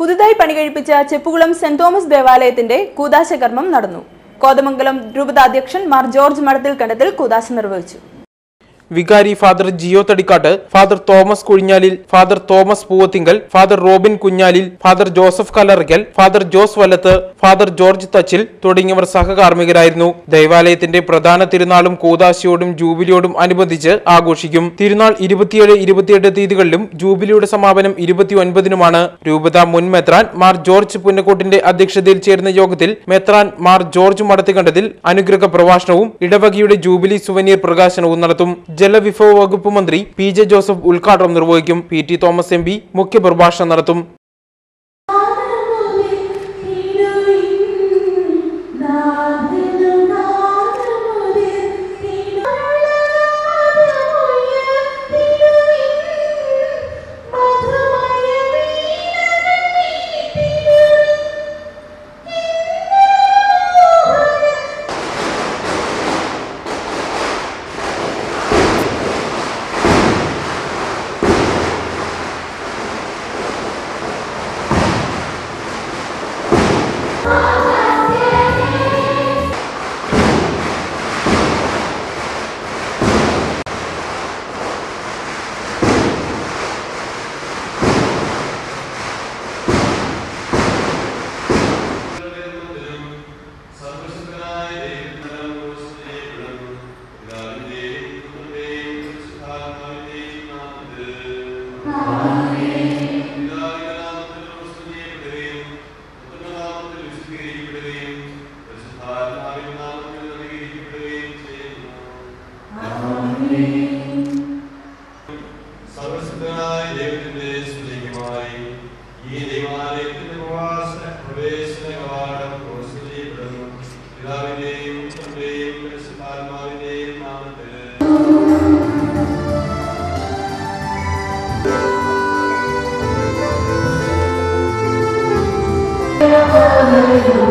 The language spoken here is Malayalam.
പുതുതായി പണികഴിപ്പിച്ച ചെപ്പുകുളം സെന്റ് തോമസ് ദേവാലയത്തിന്റെ കൂദാശകർമ്മം നടന്നു. കോതമംഗലം രൂപതാധ്യക്ഷൻ മാർ ജോർജ് മഠത്തിൽക്കണ്ടത്തിൽ കൂദാശ നിർവഹിച്ചു. വികാരി father Jio Thadikkattu, father Thomas Kuzhinjalil, father Thomas Poovathinkal, father Robin Kunjalil, father Joseph Kallarikkal, father Jose Vallathu, father George Thachil തുടങ്ങിയവർ സഹകാർമ്മികരായിരുന്നു. ദൈവാലയത്തിന്റെ പ്രധാന തിരുനാളും കൂദാശയോടും ജൂബിലിയോടും അനുബന്ധിച്ച് ആഘോഷിക്കും. തിരുനാൾ 27, 28 തീയതികളിലും ജൂബിലിയുടെ സമാപനം 29-നുമാണ്. രൂപത മുൻ മെത്രാൻ മാർ ജോർജ് പുന്നക്കോട്ടിന്റെ അധ്യക്ഷതയിൽ ചേർന്ന യോഗത്തിൽ മെത്രാൻ മാർ ജോർജ് മടത്തിക്കണ്ടത്തിൽ അനുഗ്രഹ പ്രഭാഷണവും ഇടവകയുടെ ജൂബിലി സുവനീർ പ്രകാശനവും നടത്തും. ജലവിഭവ വകുപ്പ് മന്ത്രി പി.ജെ. ജോസഫ് ഉദ്ഘാടനം നിർവഹിക്കും. പി.ടി. Thomas MP. മുഖ്യപ്രഭാഷണം നടത്തും. Hallelujah.